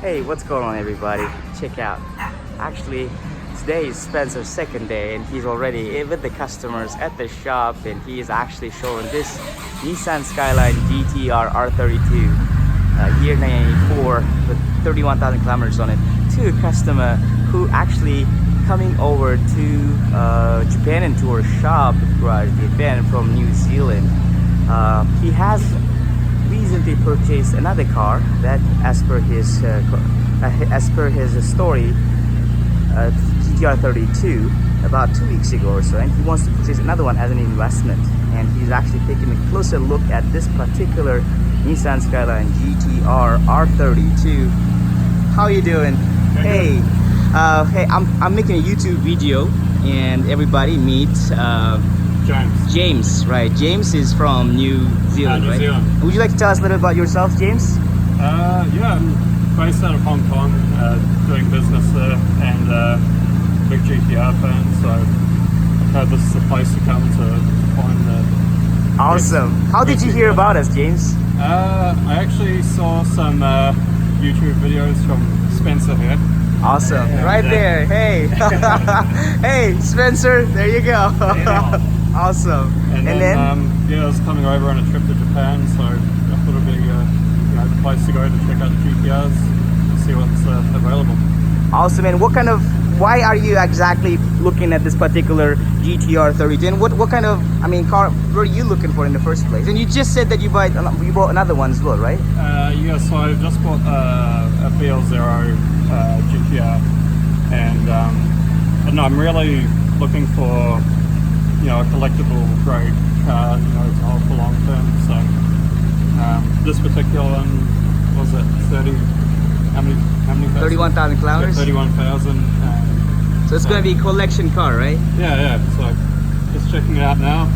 Hey, what's going on everybody? Check out. Actually, today is Spencer's second day and he's already with the customers at the shop and he is actually showing this Nissan Skyline GTR R32 year 1994 with 31,000 kilometers on it to a customer who actually coming over to Japan into our shop garage Japan from New Zealand. He has recently purchased another car that as per his story, GTR 32 about 2 weeks ago or so, and he wants to purchase another one as an investment, and he's actually taking a closer look at this particular Nissan Skyline GTR R32. How you doing? Hey, I'm making a YouTube video and everybody meet James, right? James is from New Zealand, New right? Zealand. Would you like to tell us a little about yourself, James? Yeah, I'm based out of Hong Kong, doing business there, and big GTR fan, so I've heard this is the place to come to find the... Awesome. How did you hear about us, James? I actually saw some YouTube videos from Spencer here. Awesome. Right there. Hey. Hey, Spencer. There you go. Awesome. And then yeah, I was coming over on a trip to Japan, so I thought it'd be the place to go to check out the GTRs and see what's available. Awesome. And why are you exactly looking at this particular GTR 32? And what kind of, car were you looking for in the first place? And you just said that you bought another one as well, right? Yeah, so I just bought a BL0 GTR, and I'm really looking for a collectible grade car, to hold for long term. So this particular one was it 30? How many? 31,000 kilometers. Yeah, 31,000. So it's going to be a collection car, right? Yeah. So just checking it out now.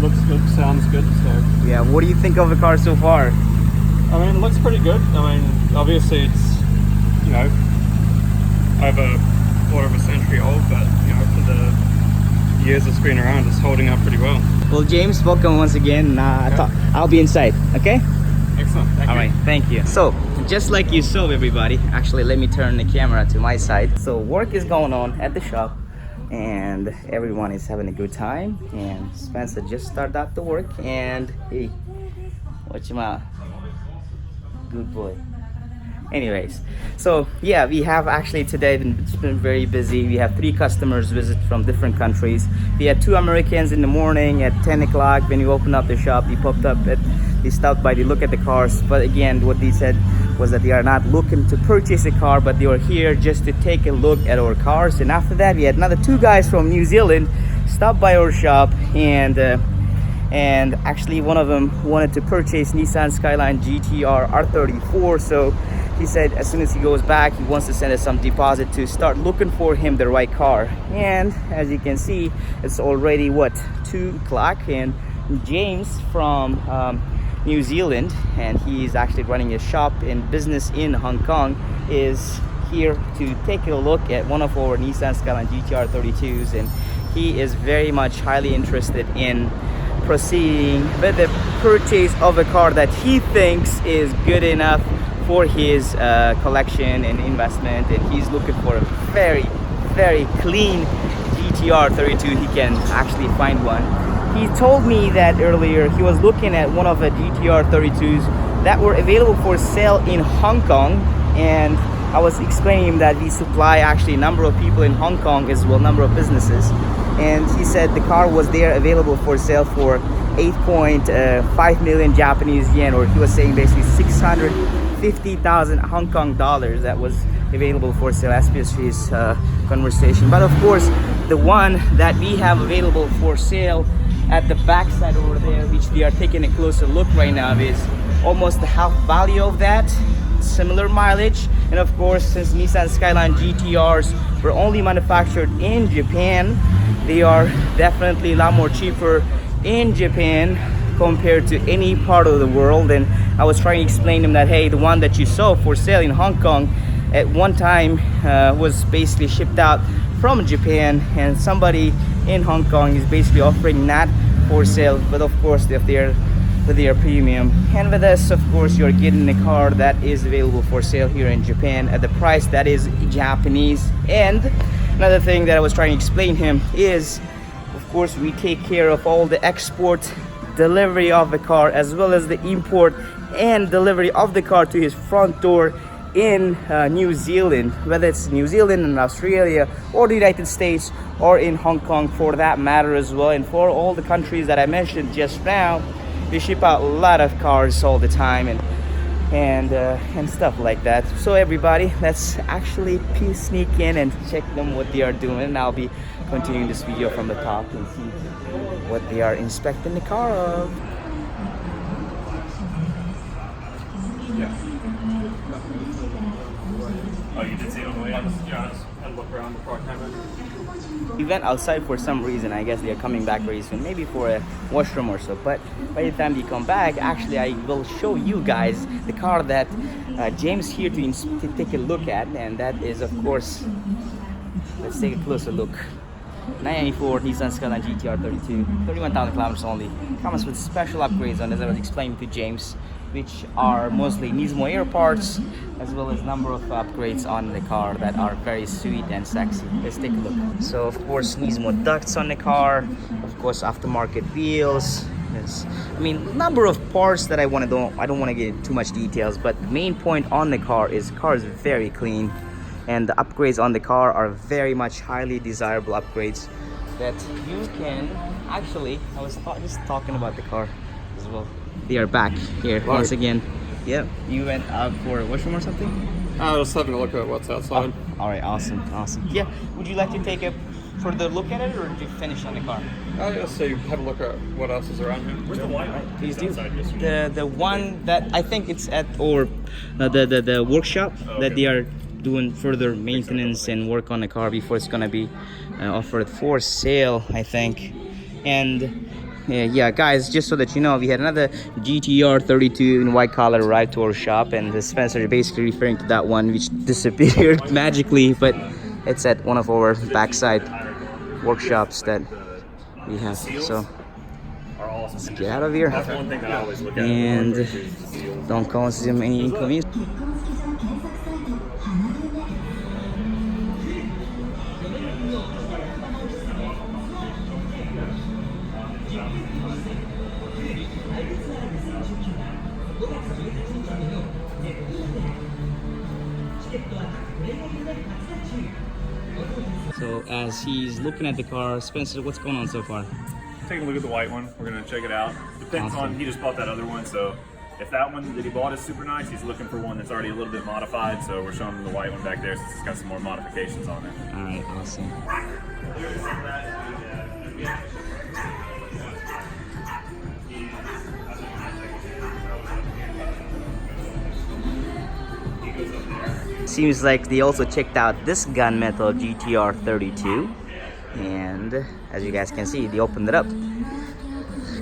Looks good, sounds good. So yeah, what do you think of the car so far? It looks pretty good. Obviously it's over a quarter of a century old, but for the years it's been around, it's holding up pretty well. Well, James, welcome once again. I'll be inside, okay? Excellent. Thank you. All right, thank you. So, just like you saw, everybody, actually, let me turn the camera to my side. So, work is going on at the shop, and everyone is having a good time. And Spencer just started out the work, and hey, watch him out. Good boy. Anyways, so yeah, we have actually today it's been very busy. We have 3 customers visit from different countries. We had 2 Americans in the morning at 10 o'clock when we opened up the shop. They stopped by to look at the cars, but again, what they said was that they are not looking to purchase a car, but they were here just to take a look at our cars. And after that, we had another 2 guys from New Zealand stop by our shop, and actually one of them wanted to purchase Nissan Skyline GTR R34. So he said as soon as he goes back, he wants to send us some deposit to start looking for him the right car. And as you can see, it's already 2 o'clock, and James from New Zealand, and he's actually running a shop and business in Hong Kong, is here to take a look at one of our Nissan Skyline GTR 32s, and he is very much highly interested in proceeding with the purchase of a car that he thinks is good enough for his collection and investment, and he's looking for a very, very clean GTR 32. He can actually find one. He told me that earlier he was looking at one of the GTR 32s that were available for sale in Hong Kong, and I was explaining him that we supply actually a number of people in Hong Kong as well, a number of businesses, and he said the car was there available for sale for 8.5 million Japanese yen, or he was saying basically 650,000 Hong Kong dollars that was available for sale as per his conversation. But of course, the one that we have available for sale at the back side over there, which we are taking a closer look right now, is almost the half value of that, similar mileage. And of course, since Nissan Skyline GTRs were only manufactured in Japan, they are definitely a lot more cheaper in Japan compared to any part of the world. And I was trying to explain to him that, hey, the one that you saw for sale in Hong Kong at one time was basically shipped out from Japan, and somebody in Hong Kong is basically offering that for sale. But of course, if they're their premium. And with us, of course, you're getting a car that is available for sale here in Japan at the price that is Japanese. And another thing that I was trying to explain him is, of course, we take care of all the export delivery of the car as well as the import and delivery of the car to his front door in New Zealand, whether it's New Zealand and Australia or the United States or in Hong Kong for that matter as well. And for all the countries that I mentioned just now, we ship out a lot of cars all the time and stuff like that. So everybody, let's actually sneak in and check them what they are doing. And I'll be continuing this video from the top and see what they are inspecting the car of. Oh, you did see it on the way out? Yeah, I had to look around before I came in. We went outside for some reason. I guess they're coming back very soon, maybe for a washroom or so. But by the time they come back, actually I will show you guys the car that James here to take a look at, and that is, of course, let's take a closer look. 994 Nissan Skyline GTR 32, 31,000 kilometers only. Comes with special upgrades on, as I was explaining to James, which are mostly Nismo Air parts, as well as number of upgrades on the car that are very sweet and sexy. Let's take a look. So of course Nismo ducts on the car, of course aftermarket wheels. Yes. I mean, number of parts that I don't want to get into too much details, but the main point on the car is very clean, and the upgrades on the car are very much highly desirable upgrades that you can actually. I was just talking about the car as well. They are back here once again. Yep. You went out for a washroom or something? I was having a look at what's outside. Oh, all right, awesome. Yeah. Would you like to take a further look at it, or did you finish on the car? Oh, yeah, so have a look at what else is around here. Where's the white one? Please do. The one that I think it's at the workshop that they are doing further maintenance and work on the car before it's gonna be offered for sale, I think. And yeah, guys, just so that you know, we had another GTR 32 in white collar arrive to our shop, and the Spencer is basically referring to that one which disappeared magically, but it's at one of our backside workshops that we have. So let's get out of here and don't cause them any inconvenience. So as he's looking at the car, Spencer, what's going on so far? Taking a look at the white one. We're gonna check it out. Depends on, he just bought that other one, so if that one that he bought is super nice, he's looking for one that's already a little bit modified, so we're showing him the white one back there since it's got some more modifications on it. All right, awesome. Seems like they also checked out this gunmetal GTR 32, and as you guys can see, they opened it up.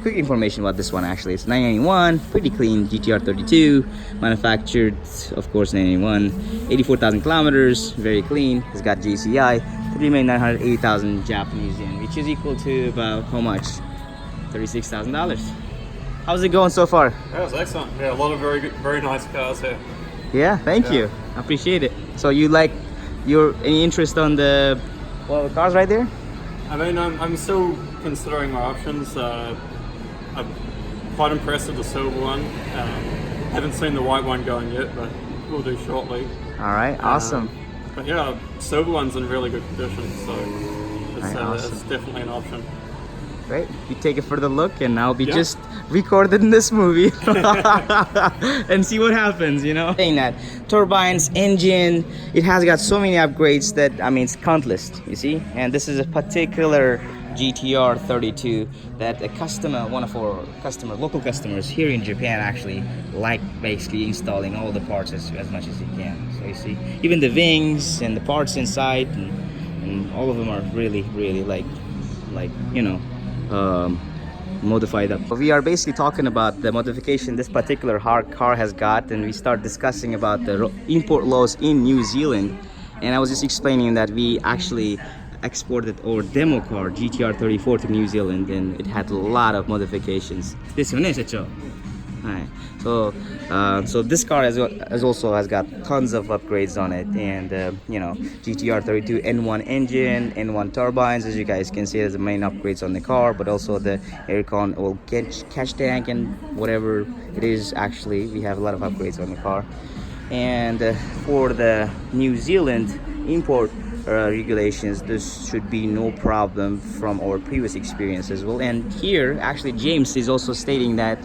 Quick information about this one, actually. It's 991, pretty clean GTR 32, manufactured, of course, 991, 84,000 kilometers, very clean. It's got GCI, 3,980,000 Japanese yen, which is equal to about how much? $36,000. How's it going so far? That was excellent. Yeah, a lot of very nice cars here. Yeah, thank you. I appreciate it. So you any interest on the cars right there? I mean, I'm still considering my options. I'm quite impressed with the silver one. Haven't seen the white one going yet, but we'll do shortly. All right, awesome. But yeah, silver one's in really good condition, so awesome. it's definitely an option. Great. You take a further look, and I'll be just recording this movie and see what happens, you know. Saying that turbines, engine, it has got so many upgrades that, I mean, it's countless, you see. And this is a particular GTR 32 that a customer, one of our local customers here in Japan, actually like basically installing all the parts as much as he can. So you see, even the wings and the parts inside, and all of them are really like you know, modified up. We are basically talking about the modification this particular car has got, and we start discussing about the import laws in New Zealand. And I was just explaining that we actually exported our demo car GTR 34 to New Zealand, and it had a lot of modifications. This one is it, Alright, so this car has got tons of upgrades on it, and you know, GTR 32 N1 engine, N1 turbines, as you guys can see, as the main upgrades on the car, but also the aircon will catch tank and whatever it is. Actually, we have a lot of upgrades on the car, and for the New Zealand import regulations, this should be no problem from our previous experience as well. And here actually James is also stating that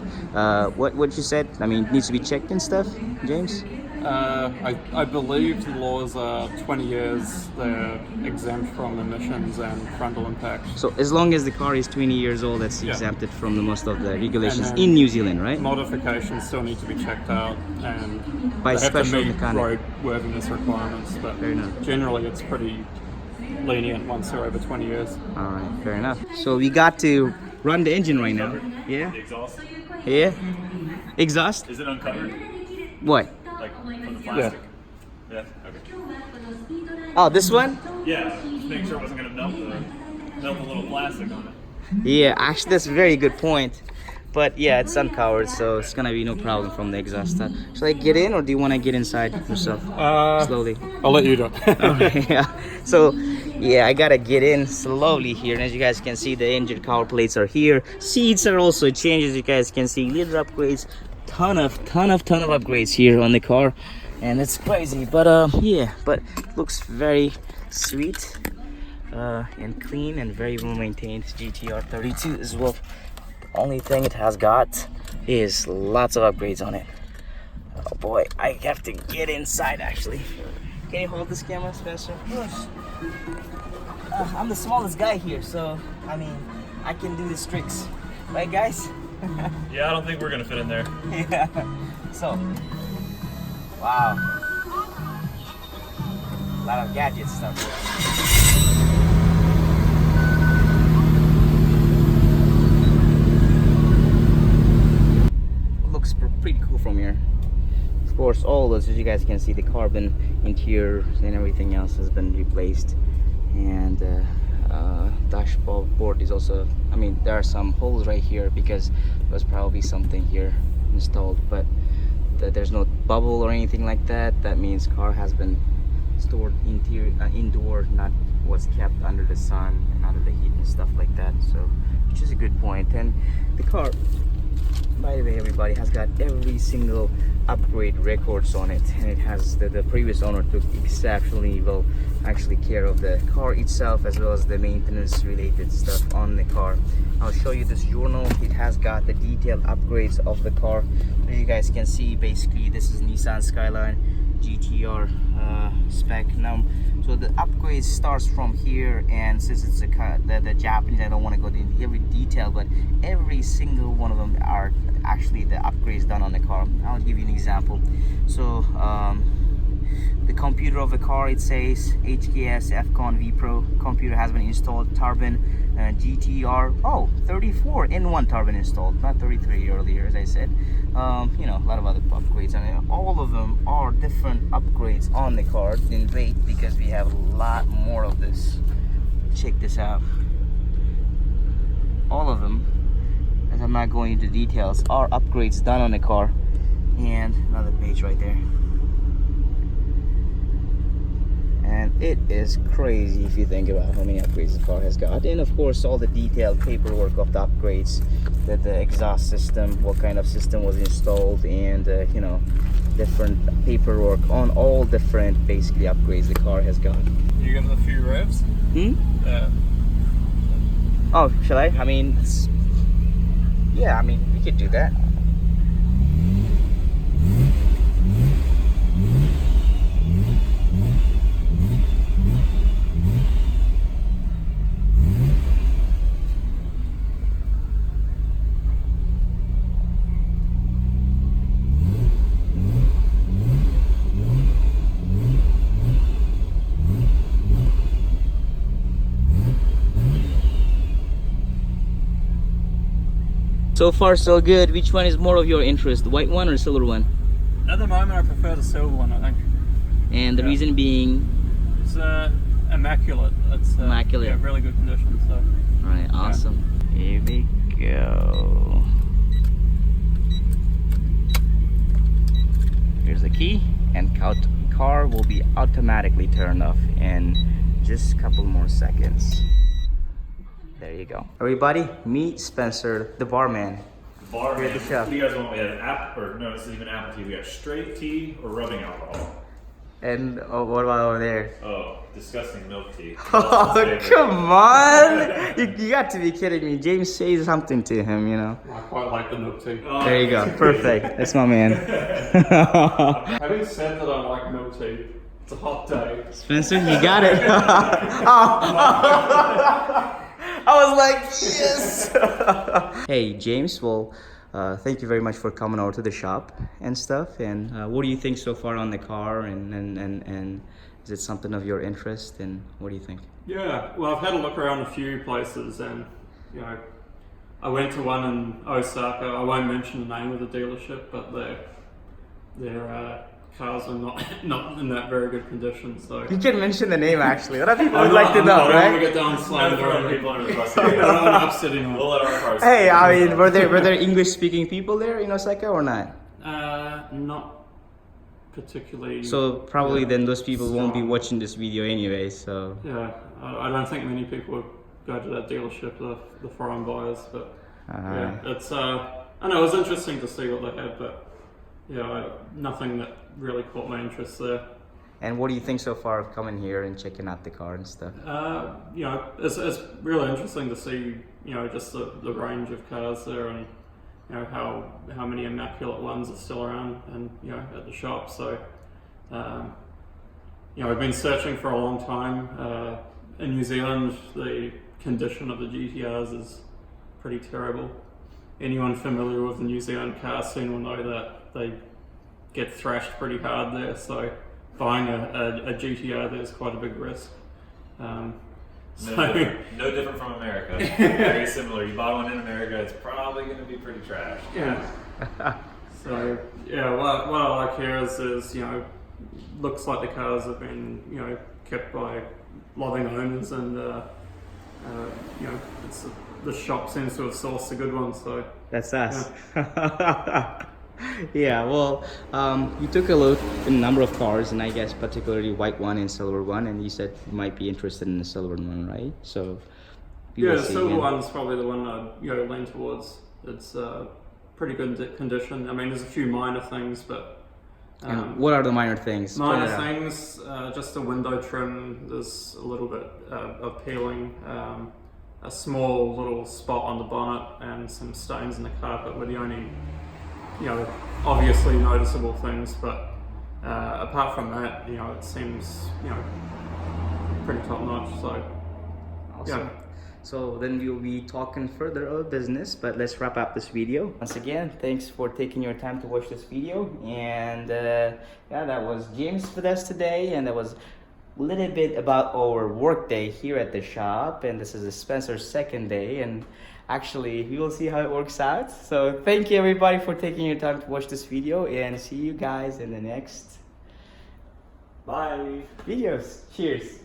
what you said, I mean, it needs to be checked and stuff, James. I believe the laws are 20 years, they're exempt from emissions and frontal impact. So as long as the car is 20 years old, that's exempted from the most of the regulations in New Zealand, right? Modifications still need to be checked out, and by they have special to meet mechanic. roadworthiness requirements, but Fair enough. generally it's pretty lenient once they're over 20 years. All right, fair enough. So we got to run the engine right now. Yeah. The exhaust. Yeah. Exhaust. Is it uncovered? What? Like from the plastic? Yeah. Okay. Oh, this one? Yeah. Just make sure it wasn't gonna melt the little plastic on it. Yeah, actually that's a very good point. But yeah, it's uncovered, so it's gonna be no problem from the exhaust. Should I get in, or do you want to get inside yourself? Slowly. I'll let you do it. Okay, yeah. So yeah, I gotta get in slowly here, and as you guys can see, the engine cover plates are here. Seats are also changed, as you guys can see. Little upgrades, ton of upgrades here on the car, and it's crazy. But yeah, but it looks very sweet and clean and very well maintained. GTR 32 as well. Only thing it has got is lots of upgrades on it. Oh boy, I have to get inside actually. Can you hold this camera, Spencer? Of course. I'm the smallest guy here, so I mean, I can do the tricks, right, guys? Yeah, I don't think we're gonna fit in there. Yeah. So, wow, a lot of gadget stuff here. Looks pretty cool from here. Of course, all those, as you guys can see, the carbon interior and everything else has been replaced, and dashboard is also, I mean, there are some holes right here because there was probably something here installed, but there's no bubble or anything like that. That means car has been stored indoor, not what's kept under the sun and under the heat and stuff like that. So, which is a good point. And the car, by the way, everybody, has got every single upgrade records on it, and it has the previous owner took exceptionally well actually care of the car itself, as well as the maintenance related stuff on the car. I'll show you this journal. It has got the detailed upgrades of the car. As you guys can see, basically this is Nissan Skyline GTR spec now. So the upgrade starts from here, and since it's the Japanese, I don't want to go into every detail, but every single one of them are actually the upgrades done on the car. I'll give you an example. So the computer of the car, it says HKS FCON V Pro computer has been installed. Turbine GTR 34 N1 turbine installed, not 33 earlier, as I said. You know, a lot of other upgrades, and all of them are different upgrades on the car. Didn't wait because we have a lot more of this. Check this out. All of them, as I'm not going into details, are upgrades done on the car. And another page right there. And it is crazy if you think about how many upgrades the car has got. And of course, all the detailed paperwork of the upgrades, that the exhaust system, what kind of system was installed, and you know, different paperwork on all different basically upgrades the car has got. You give it a few revs? Yeah. Oh, shall I? I mean, yeah, I mean, we could do that. So far so good. Which one is more of your interest, the white one or the silver one? At the moment I prefer the silver one, I think. And the reason being? It's immaculate. It's Immaculate. Yeah, really good condition. So. All right, awesome. Here we go. Here's the key, and car will be automatically turned off in just a couple more seconds. There you go. Everybody, meet Spencer, the barman. Bar Here at man. the shop. What do you guys want? We have no, this isn't even apple tea. We got straight tea or rubbing alcohol. And what about over there? Oh, disgusting milk tea. Oh, come on! You got to be kidding me. James, say something to him, you know. I quite like the milk tea. There you go. Perfect. That's my man. Having said that, I like milk tea. It's a hot day. Spencer, you got it. I was like, yes. Hey, James. Well, thank you very much for coming over to the shop and stuff. And what do you think so far on the car? And is it something of your interest? And what do you think? Yeah, well, I've had a look around a few places, and you know, I went to one in Osaka. I won't mention the name of the dealership, but their cars are not in that very good condition. So You can mention the name actually. A lot of people would like to know, I don't want to right? get down slammed Throwing around. people under the bus. I don't want to upset anyone. We'll let our cars. Hey, I mean, were there English speaking people there in Osaka or not? Not particularly. So probably then those people won't be strong. watching this video anyway. So Yeah, I don't think many people would go to that dealership, the foreign buyers, but yeah, it's I know it was interesting to see what they had, but yeah, nothing that really caught my interest there. And what do you think so far of coming here and checking out the car and stuff? You know, it's really interesting to see, you know, just the range of cars there, and you know how many immaculate ones are still around, and you know, at the shop. So you know, I've been searching for a long time. In New Zealand, the condition of the GTRs is pretty terrible. Anyone familiar with the New Zealand car scene will know that they get thrashed pretty hard there. So buying a GTR there is quite a big risk. No different from America. Very similar. You buy one in America, it's probably going to be pretty trash. Yeah. So yeah, what I like here is you know, looks like the cars have been, you know, kept by loving owners, and you know, the shop seems to have sourced a good one. So That's us. Yeah, well, you took a look at a number of cars, and I guess particularly white one and silver one, and you said you might be interested in the silver one, right? So we yeah, will the see, silver yeah. one's probably the one I'd, you know, lean towards. It's pretty good condition. I mean, there's a few minor things, but And what are the minor things? minor Point it out. things, just the window trim. There's a little bit of peeling, a small little spot on the bonnet, and some stains in the carpet were the only, you know, obviously noticeable things. But apart from that, you know, it seems, you know, pretty top notch. So Awesome. yeah. So then we'll be talking further about business, but let's wrap up this video. Once again, thanks for taking your time to watch this video. And yeah, that was James with us today, and that was a little bit about our work day here at the shop. And this is Spencer's second day, and actually we will see how it works out. So thank you everybody for taking your time to watch this video, and see you guys in the next Bye. videos. Cheers.